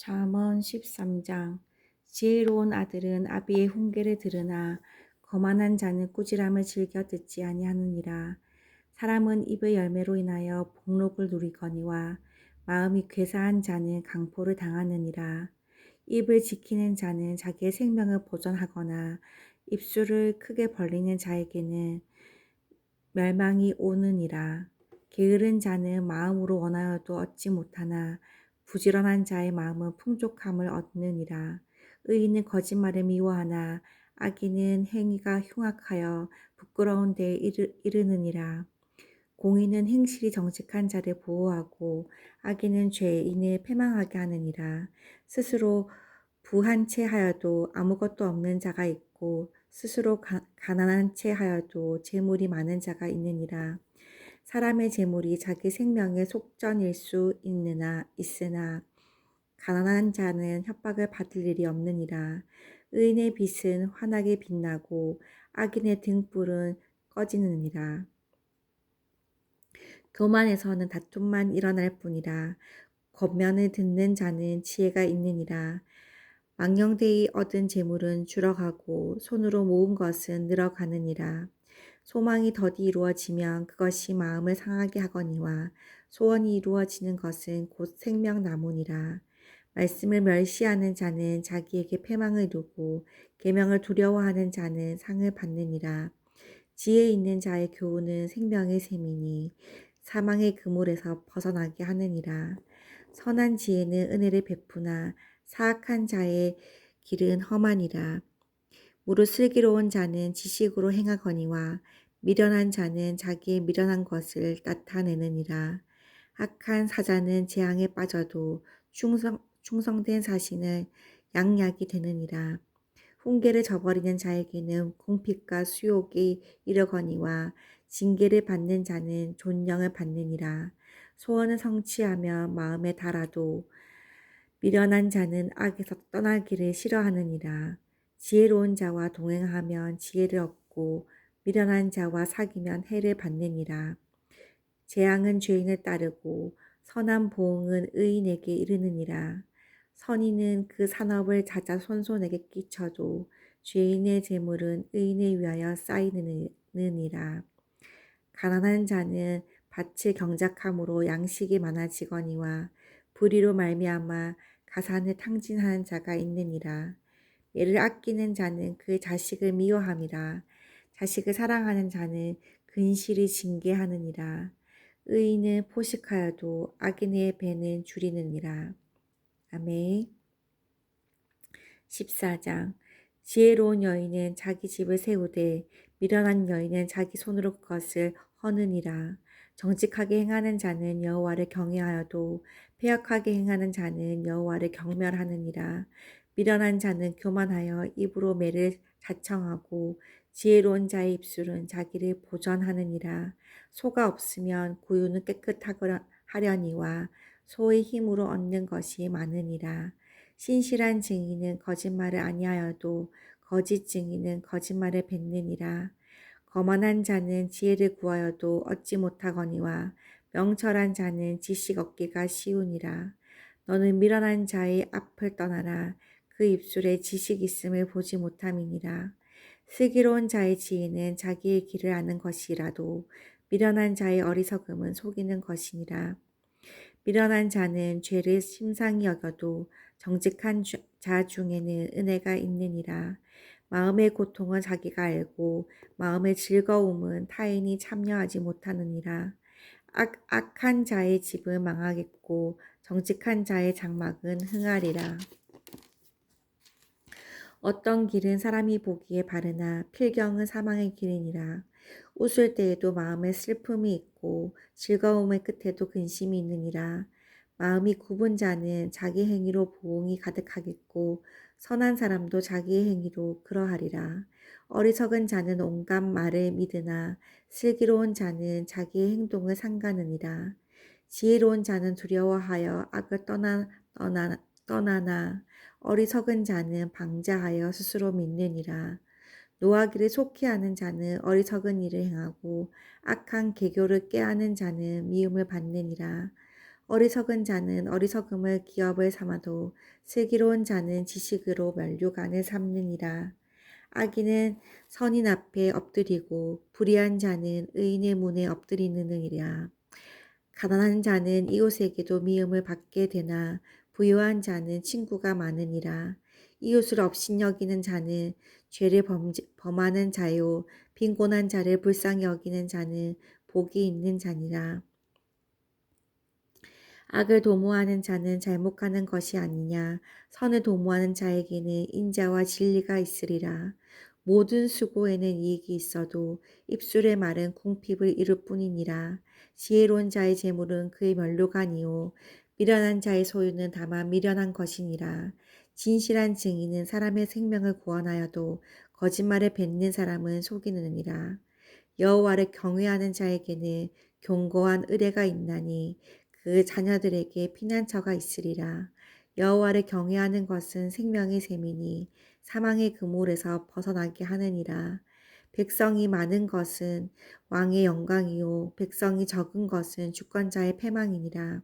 잠언 13장. 지혜로운 아들은 아비의 훈계를 들으나 거만한 자는 꾸지람을 즐겨 듣지 아니하느니라. 사람은 입의 열매로 인하여 복록을 누리거니와 마음이 괴사한 자는 강포를 당하느니라. 입을 지키는 자는 자기의 생명을 보존하거나 입술을 크게 벌리는 자에게는 멸망이 오느니라. 게으른 자는 마음으로 원하여도 얻지 못하나 부지런한 자의 마음은 풍족함을 얻느니라. 의인은 거짓말을 미워하나 악인은 행위가 흉악하여 부끄러운 데에 이르느니라. 공의는 행실이 정직한 자를 보호하고 악인은 죄인을 패망하게 하느니라. 스스로 부한 채 하여도 아무것도 없는 자가 있고 스스로 가난한 채 하여도 재물이 많은 자가 있느니라. 사람의 재물이 자기 생명의 속전일 수 있으나 가난한 자는 협박을 받을 일이 없느니라. 의인의 빛은 환하게 빛나고 악인의 등불은 꺼지느니라. 교만에서는 다툼만 일어날 뿐이라. 겉면을 듣는 자는 지혜가 있느니라. 망령되이 얻은 재물은 줄어가고 손으로 모은 것은 늘어가느니라. 소망이 더디 이루어지면 그것이 마음을 상하게 하거니와 소원이 이루어지는 것은 곧 생명나무니라. 말씀을 멸시하는 자는 자기에게 패망을 두고 계명을 두려워하는 자는 상을 받느니라. 지혜 있는 자의 교훈은 생명의 셈이니 사망의 그물에서 벗어나게 하느니라. 선한 지혜는 은혜를 베푸나 사악한 자의 길은 험하니라. 무릇 슬기로운 자는 지식으로 행하거니와 미련한 자는 자기의 미련한 것을 나타내느니라. 악한 사자는 재앙에 빠져도 충성된 사신은 양약이 되느니라. 훈계를 저버리는 자에게는 궁핍과 수욕이 이르거니와 징계를 받는 자는 존령을 받느니라. 소원을 성취하며 마음에 달아도 미련한 자는 악에서 떠나기를 싫어하느니라. 지혜로운 자와 동행하면 지혜를 얻고 미련한 자와 사귀면 해를 받느니라. 재앙은 죄인을 따르고 선한 보응은 의인에게 이르느니라. 선인은 그 산업을 자자손손에게 끼쳐도 죄인의 재물은 의인을 위하여 쌓이느니라. 가난한 자는 밭을 경작함으로 양식이 많아지거니와 불의로 말미암아 가산을 탕진하는 자가 있느니라. 이를 아끼는 자는 그 자식을 미워함이라. 자식을 사랑하는 자는 근실이 징계하느니라. 의인은 포식하여도 악인의 배는 줄이느니라. 아멘. 14장. 지혜로운 여인은 자기 집을 세우되 미련한 여인은 자기 손으로 그것을 허느니라. 정직하게 행하는 자는 여호와를 경외하여도 패역하게 행하는 자는 여호와를 경멸하느니라. 미련한 자는 교만하여 입으로 매를 자청하고 지혜로운 자의 입술은 자기를 보전하느니라. 소가 없으면 구유는 깨끗하려니와 소의 힘으로 얻는 것이 많으니라. 신실한 증인은 거짓말을 아니하여도 거짓 증인은 거짓말을 뱉느니라. 거만한 자는 지혜를 구하여도 얻지 못하거니와 명철한 자는 지식 얻기가 쉬우니라. 너는 미련한 자의 앞을 떠나라. 그 입술에 지식 있음을 보지 못함이니라. 슬기로운 자의 지혜는 자기의 길을 아는 것이라도 미련한 자의 어리석음은 속이는 것이니라. 미련한 자는 죄를 심상히 여겨도 정직한 자 중에는 은혜가 있느니라. 마음의 고통은 자기가 알고 마음의 즐거움은 타인이 참여하지 못하느니라. 악한 자의 집은 망하겠고 정직한 자의 장막은 흥하리라. 어떤 길은 사람이 보기에 바르나 필경은 사망의 길이니라. 웃을 때에도 마음에 슬픔이 있고 즐거움의 끝에도 근심이 있느니라. 마음이 굽은 자는 자기 행위로 보응이 가득하겠고 선한 사람도 자기의 행위로 그러하리라. 어리석은 자는 온갖 말을 믿으나 슬기로운 자는 자기의 행동을 삼가느니라. 지혜로운 자는 두려워하여 악을 떠나나 어리석은 자는 방자하여 스스로 믿느니라. 노하기를 속히 하는 자는 어리석은 일을 행하고 악한 계교를 꾀하는 자는 미움을 받느니라. 어리석은 자는 어리석음을 기업을 삼아도 슬기로운 자는 지식으로 면류관을 삼느니라. 악인은 선인 앞에 엎드리고 불의한 자는 의인의 문에 엎드리느니라. 가난한 자는 이웃에게도 미움을 받게 되나 부유한 자는 친구가 많으니라. 이웃을 업신여기는 자는 죄를 범하는 자요 빈곤한 자를 불쌍히 여기는 자는 복이 있는 자니라. 악을 도모하는 자는 잘못하는 것이 아니냐. 선을 도모하는 자에게는 인자와 진리가 있으리라. 모든 수고에는 이익이 있어도 입술의 말은 궁핍을 이룰 뿐이니라. 지혜로운 자의 재물은 그의 면류관이요 미련한 자의 소유는 다만 미련한 것이니라. 진실한 증인은 사람의 생명을 구원하여도 거짓말을 뱉는 사람은 속이느니라. 여호와를 경외하는 자에게는 견고한 의뢰가 있나니 그 자녀들에게 피난처가 있으리라. 여호와를 경외하는 것은 생명의 셈이니 사망의 그물에서 벗어나게 하느니라. 백성이 많은 것은 왕의 영광이요 백성이 적은 것은 주권자의 패망이니라.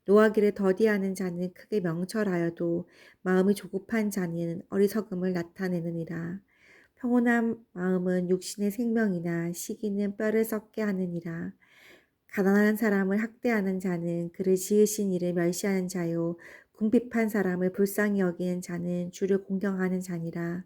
노하기를 더디하는 자는 크게 명철하여도 마음이 조급한 자는 어리석음을 나타내느니라. 평온한 마음은 육신의 생명이나 시기는 뼈를 썩게 하느니라. 가난한 사람을 학대하는 자는 그를 지으신 이를 멸시하는 자요 궁핍한 사람을 불쌍히 여기는 자는 주를 공경하는 자니라.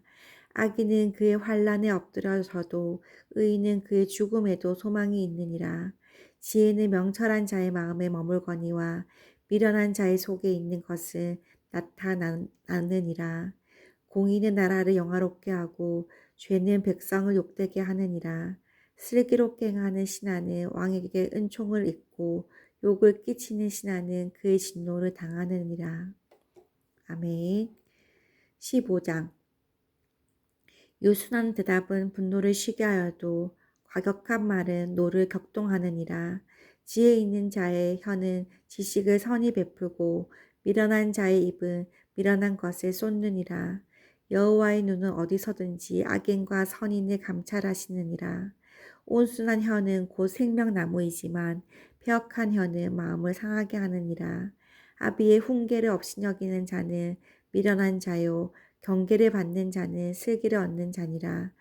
악인은 그의 환난에 엎드려져도 의인은 그의 죽음에도 소망이 있느니라. 지혜는 명철한 자의 마음에 머물거니와 미련한 자의 속에 있는 것을 나타나느니라. 공의는 나라를 영화롭게 하고 죄는 백성을 욕되게 하느니라. 슬기롭게 행하는 신하는 왕에게 은총을 입고 욕을 끼치는 신하는 그의 진노를 당하느니라. 아멘. 15장. 요순한 대답은 분노를 쉬게 하여도 과격한 말은 노를 격동하느니라. 지혜 있는 자의 혀는 지식을 선히 베풀고 미련한 자의 입은 미련한 것을 쏟느니라. 여호와의 눈은 어디서든지 악인과 선인을 감찰하시느니라. 온순한 혀는 곧 생명나무이지만 폐역한 혀는 마음을 상하게 하느니라. 아비의 훈계를 업신여기는 자는 미련한 자요 경계를 받는 자는 슬기를 얻는 자니라.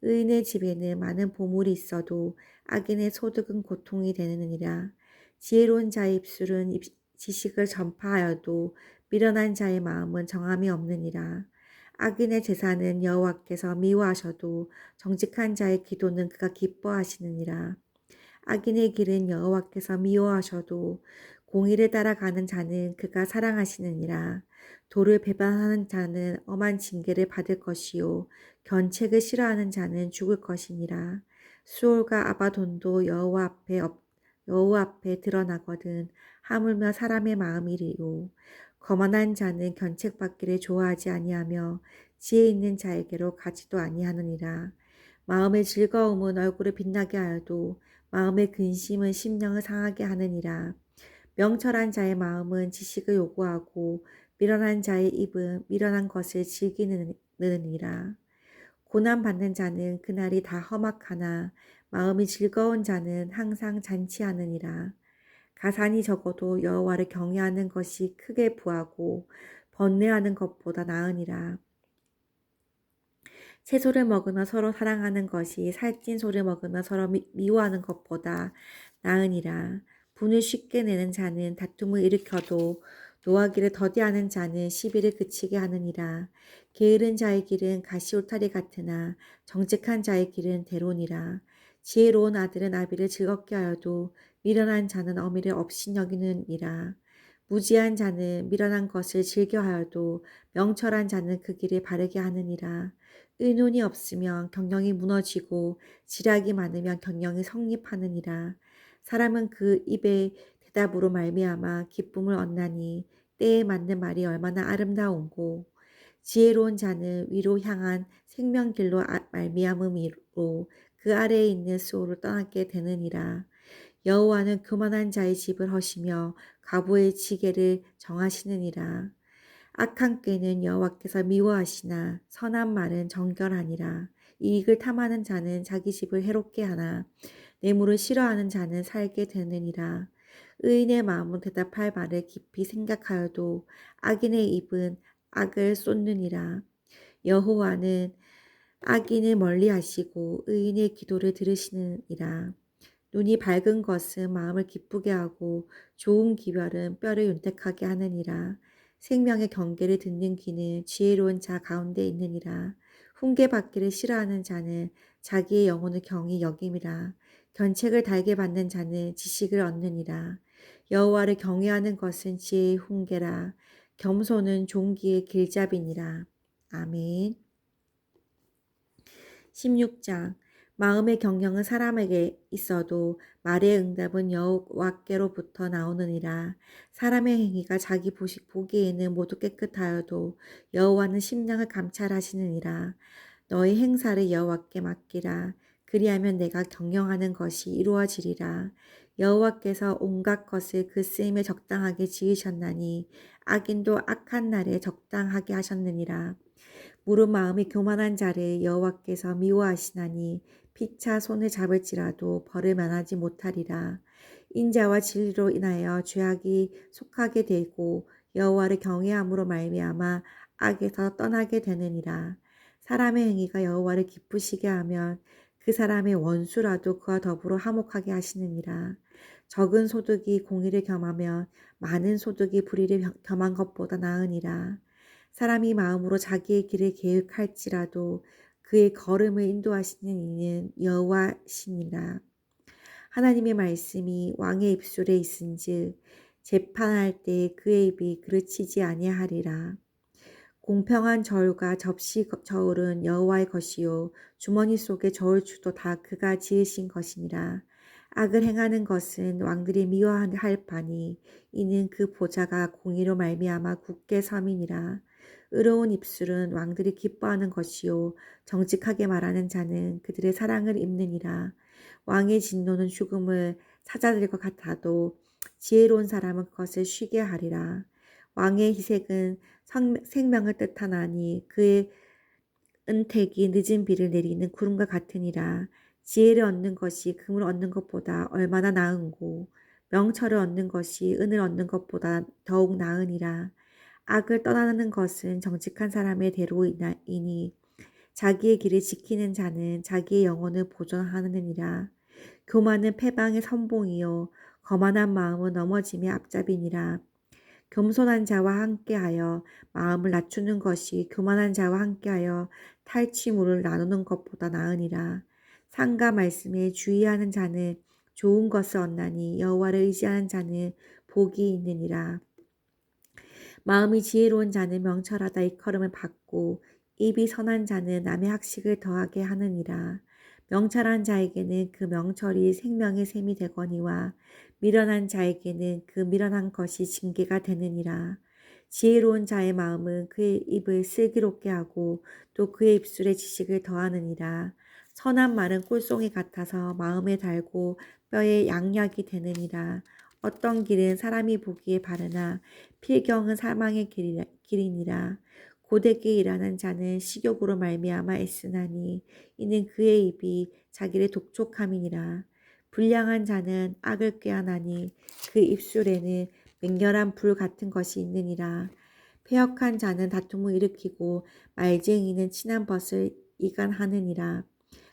의인의 집에는 많은 보물이 있어도 악인의 소득은 고통이 되느니라. 지혜로운 자의 입술은 지식을 전파하여도 미련한 자의 마음은 정함이 없느니라. 악인의 제사는 여호와께서 미워하셔도 정직한 자의 기도는 그가 기뻐하시느니라. 악인의 길은 여호와께서 미워하셔도 공의를 따라가는 자는 그가 사랑하시느니라. 도를 배반하는 자는 엄한 징계를 받을 것이요 견책을 싫어하는 자는 죽을 것이니라. 수올과 아바돈도 여호와 앞에 드러나거든 하물며 사람의 마음이리요. 거만한 자는 견책받기를 좋아하지 아니하며 지혜 있는 자에게로 가지도 아니하느니라. 마음의 즐거움은 얼굴을 빛나게 하여도 마음의 근심은 심령을 상하게 하느니라. 명철한 자의 마음은 지식을 요구하고 미련한 자의 입은 미련한 것을 즐기느니라. 고난받는 자는 그날이 다 험악하나 마음이 즐거운 자는 항상 잔치하느니라. 가산이 적어도 여호와를 경외하는 것이 크게 부하고 번뇌하는 것보다 나으니라. 채소를 먹으며 서로 사랑하는 것이 살찐 소를 먹으며 서로 미워하는 것보다 나으니라. 분을 쉽게 내는 자는 다툼을 일으켜도 노하기를 더디하는 자는 시비를 그치게 하느니라. 게으른 자의 길은 가시울타리 같으나 정직한 자의 길은 대로니라. 지혜로운 아들은 아비를 즐겁게 하여도 미련한 자는 어미를 업신여기느니라. 무지한 자는 미련한 것을 즐겨하여도 명철한 자는 그 길을 바르게 하느니라. 의논이 없으면 경영이 무너지고 지략이 많으면 경영이 성립하느니라. 사람은 그 입의 대답으로 말미암아 기쁨을 얻나니 때에 맞는 말이 얼마나 아름다운고 지혜로운 자는 위로 향한 생명길로 말미암음이로 그 아래에 있는 수호를 떠나게 되느니라. 여호와는 교만한 자의 집을 허시며 과부의 지게를 정하시느니라. 악한 꾀는 여호와께서 미워하시나 선한 말은 정결하니라. 이익을 탐하는 자는 자기 집을 해롭게 하나 뇌물을 싫어하는 자는 살게 되느니라. 의인의 마음은 대답할 말을 깊이 생각하여도 악인의 입은 악을 쏟느니라. 여호와는 악인을 멀리하시고 의인의 기도를 들으시느니라. 눈이 밝은 것은 마음을 기쁘게 하고 좋은 기별은 뼈를 윤택하게 하느니라. 생명의 경계를 듣는 귀는 지혜로운 자 가운데 있느니라. 훈계받기를 싫어하는 자는 자기의 영혼을 경히 여김이라. 견책을 달게 받는 자는 지식을 얻느니라. 여호와를 경외하는 것은 지혜의 훈계라. 겸손은 종기의 길잡이니라. 아멘. 16장. 마음의 경영은 사람에게 있어도 말의 응답은 여호와께로부터 나오느니라. 사람의 행위가 자기 보기에는 모두 깨끗하여도 여호와는 심령을 감찰하시느니라. 너희 행사를 여호와께 맡기라. 그리하면 내가 경영하는 것이 이루어지리라. 여호와께서 온갖 것을 그 쓰임에 적당하게 지으셨나니 악인도 악한 날에 적당하게 하셨느니라. 무릇 마음이 교만한 자를 여호와께서 미워하시나니 피차 손을 잡을지라도 벌을 면하지 못하리라. 인자와 진리로 인하여 죄악이 속하게 되고 여호와를 경외함으로 말미암아 악에서 떠나게 되느니라. 사람의 행위가 여호와를 기쁘시게 하면 그 사람의 원수라도 그와 더불어 화목하게 하시느니라. 적은 소득이 공의를 겸하면 많은 소득이 불의를 겸한 것보다 나으니라. 사람이 마음으로 자기의 길을 계획할지라도 그의 걸음을 인도하시는 이는 여호와시니라. 하나님의 말씀이 왕의 입술에 있은즉 재판할 때 그의 입이 그르치지 아니하리라. 공평한 저울과 접시 저울은 여호와의 것이요 주머니 속의 저울추도 다 그가 지으신 것이니라. 악을 행하는 것은 왕들이 미워할 바니 이는 그 보좌가 공의로 말미암아 굳게 섬이니라. 의로운 입술은 왕들이 기뻐하는 것이요 정직하게 말하는 자는 그들의 사랑을 입느니라. 왕의 진노는 죽음을 사자들과 같아도 지혜로운 사람은 그것을 쉬게 하리라. 왕의 희색은 생명을 뜻하나니 그의 은택이 늦은 비를 내리는 구름과 같으니라. 지혜를 얻는 것이 금을 얻는 것보다 얼마나 나은고 명철을 얻는 것이 은을 얻는 것보다 더욱 나으니라. 악을 떠나는 것은 정직한 사람의 대로이니 자기의 길을 지키는 자는 자기의 영혼을 보존하느니라. 교만은 패방의 선봉이요 거만한 마음은 넘어짐의 앞잡이니라. 겸손한 자와 함께하여 마음을 낮추는 것이 교만한 자와 함께하여 탈취물을 나누는 것보다 나으니라. 상과 말씀에 주의하는 자는 좋은 것을 얻나니 여호와를 의지하는 자는 복이 있느니라. 마음이 지혜로운 자는 명철하다 일컬음을 받고 입이 선한 자는 남의 학식을 더하게 하느니라. 명철한 자에게는 그 명철이 생명의 샘이 되거니와 미련한 자에게는 그 미련한 것이 징계가 되느니라. 지혜로운 자의 마음은 그의 입을 슬기롭게 하고 또 그의 입술에 지식을 더하느니라. 선한 말은 꿀송이 같아서 마음에 달고 뼈에 양약이 되느니라. 어떤 길은 사람이 보기에 바르나 필경은 사망의 길이니라. 고되게 일하는 자는 식욕으로 말미암아 애쓰나니 이는 그의 입이 자기를 독촉함이니라. 불량한 자는 악을 꾀하나니 그 입술에는 맹렬한 불 같은 것이 있느니라. 패역한 자는 다툼을 일으키고 말쟁이는 친한 벗을 이간하느니라.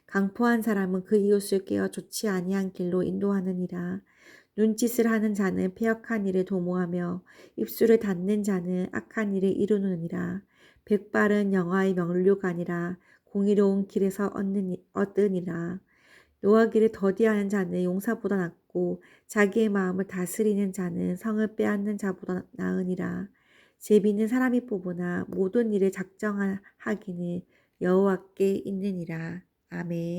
강포한 사람은 그 이웃을 깨어 좋지 아니한 길로 인도하느니라. 눈짓을 하는 자는 패역한 일을 도모하며 입술을 닫는 자는 악한 일을 이루느니라. 백발은 영화의 면류관이라 공의로운 길에서 얻으니라. 노하기를 더디하는 자는 용사보다 낫고 자기의 마음을 다스리는 자는 성을 빼앗는 자보다 나으니라. 제비는 사람이 뽑으나 모든 일을 작정하기는 여호와께 있느니라. 아멘.